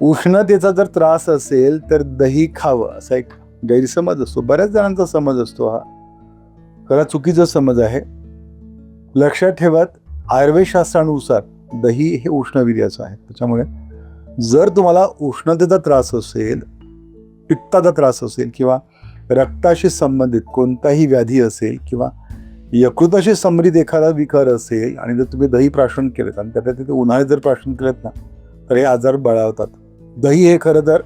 उष्णतेचा जर त्रास असेल तर दही खावं असा एक गैरसमज असतो. बऱ्याच जणांचा समज असतो. हा खरा चुकीचा समज आहे. लक्षात ठेवा, आयुर्वेदशास्त्रानुसार दही हे उष्णवीर्याचं आहे. त्याच्यामुळे जर तुम्हाला उष्णतेचा त्रास असेल, पित्ताचा त्रास असेल किंवा रक्ताशी संबंधित कोणताही व्याधी असेल किंवा यकृताशी संबंधित एखादा विकार असेल आणि जर तुम्ही दही प्राशन केलेत आणि त्यात तिथे उन्हाळ्यात जर प्राशन केलेत ना, तर हे आजार बळावतात. दही हे खरं तर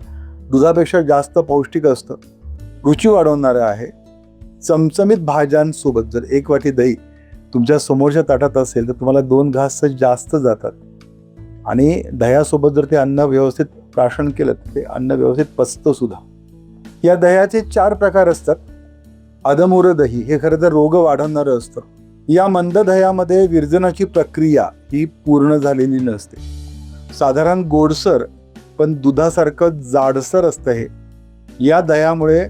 दुधापेक्षा जास्त पौष्टिक असतं, रुची वाढवणारं आहे. चमचमीत भाज्यांसोबत जर एक वाटी दही तुमच्या समोरच्या ताटात असेल तर तुम्हाला 2 घास जास्त जातात. आणि दह्यासोबत जर ते अन्न व्यवस्थित प्राशन केलं तर ते अन्न व्यवस्थित पचतं सुद्धा. या दह्याचे 4 प्रकार असतात. अधमुर दही हे खरं तर रोग वाढवणारं असतं. या मंद दह्यामध्ये विरजनाची प्रक्रिया ही पूर्ण झालेली नसते. साधारण गोडसर पण दुधासारखं जाडसर असतं हे. या दह्यामुळे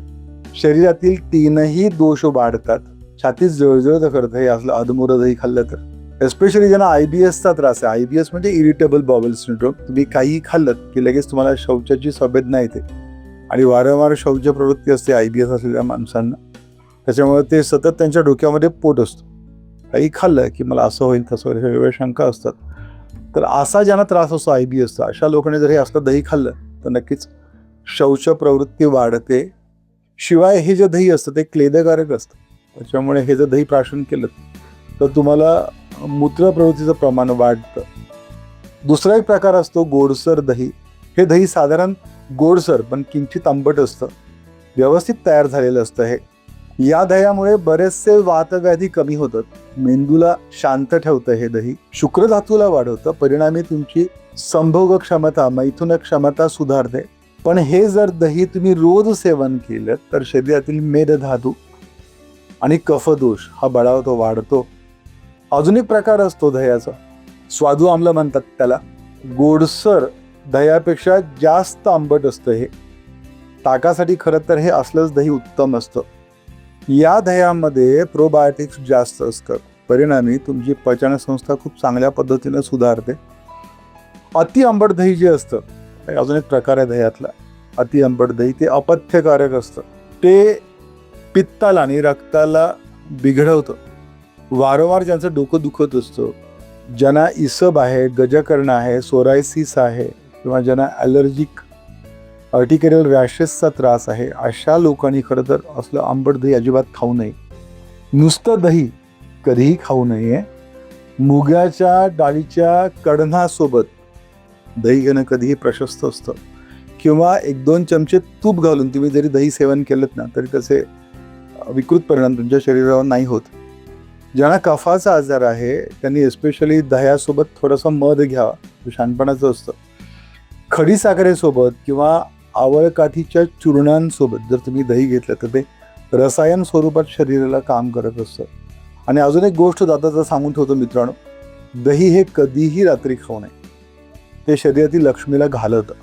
शरीरातील 3ही दोष वाढतात. छातीत जळजळ करतं हे असलं अधमुर दही खाल्लं तर. एस्पेशली ज्यांना IBSचा त्रास आहे, IBS म्हणजे इरिटेबल बाउल सिंड्रोम, तुम्ही काही खाल्लं की लगेच तुम्हाला शौचाची संवेदना येते आणि वारंवार शौच प्रवृत्ती असते IBS असलेल्या माणसांना. त्याच्यामुळे ते सतत त्यांच्या डोक्यामध्ये पोट असतो. काही खाल्लं की मला असं होईल तसं होईल, वेगवेगळ्या शंका असतात. तर असा ज्यांना त्रास असतो IBSचा, अशा लोकांनी जर हे असलं दही खाल्लं तर नक्कीच शौच प्रवृत्ती वाढते. शिवाय हे जे दही असतं ते क्लेदकारक असतं. त्याच्यामुळे हे जर दही प्राशन केलं तर तुम्हाला मूत्र प्रवृत्तीचं प्रमाण वाढतं. दुसरा एक प्रकार असतो गोडसर दही. हे दही साधारण गोडसर पण किंचित आंबट असतं, व्यवस्थित तयार झालेलं असतं हे. या दह्यामुळे बरेचसे वातव्याधी कमी होतात. मेंदूला शांत ठेवतं हे दही. शुक्रधातूला वाढवतं. परिणामी तुमची संभोग क्षमता, मैथुन क्षमता सुधारते. पण हे जर दही तुम्ही रोज सेवन केलं तर शरीरातील मेदधातू आणि कफदोष हा बळावतो, वाढतो. अजून एक प्रकार असतो दह्याचा, स्वादू आम्ल म्हणतात त्याला. गोडसर दह्यापेक्षा जास्त आंबट असतं हे. ताकासाठी खरं तर हे असलंच दही उत्तम असतं. या दह्यामध्ये प्रोबायोटिक्स जास्त असतात. परिणामी तुमची पचनसंस्था खूप चांगल्या पद्धतीने सुधारते. अति आंबट दही जे असतं, अजून एक प्रकार आहे दह्यातला अति आंबट दही, ते अपथ्यकारक असतं. ते पित्ताला आणि रक्ताला बिघडवतं. वारंवार ज्यांचं डोकं दुखत असतं, ज्यांना इसब आहे, गजकर्ण आहे, सोरायसिस आहे किंवा ज्यांना ॲलर्जिक अर्टिकेरियल रॅशेसचा त्रास आहे, अशा लोकांनी खरं तर असलं आंबट दही अजिबात खाऊ नये. नुसतं दही कधीही खाऊ नये. मुगाच्या डाळीच्या कढणासोबत दही घेणं कधीही प्रशस्त असतं. किंवा 1-2 चमचे तूप घालून तुम्ही जरी दही सेवन केलं ना तरी त्याचे विकृत परिणाम तुमच्या शरीरावर नाही होत. ज्यांना कफाचा आजार आहे त्यांनी एस्पेशली दह्यासोबत थोडंसं मध घ्यावा, तो शहाणपणाचं असतं. खडीसाखरेसोबत किंवा आवळकाठीच्या चूर्णांसोबत जर तुम्ही दही घेतलं तर ते रसायन स्वरूपात शरीराला काम करत असतं. आणि अजून एक गोष्ट दादाचा सांगून ठेवतो मित्रांनो, दही हे कधीही रात्री खाऊ नये. ते शरीरातील लक्ष्मीला घालतं.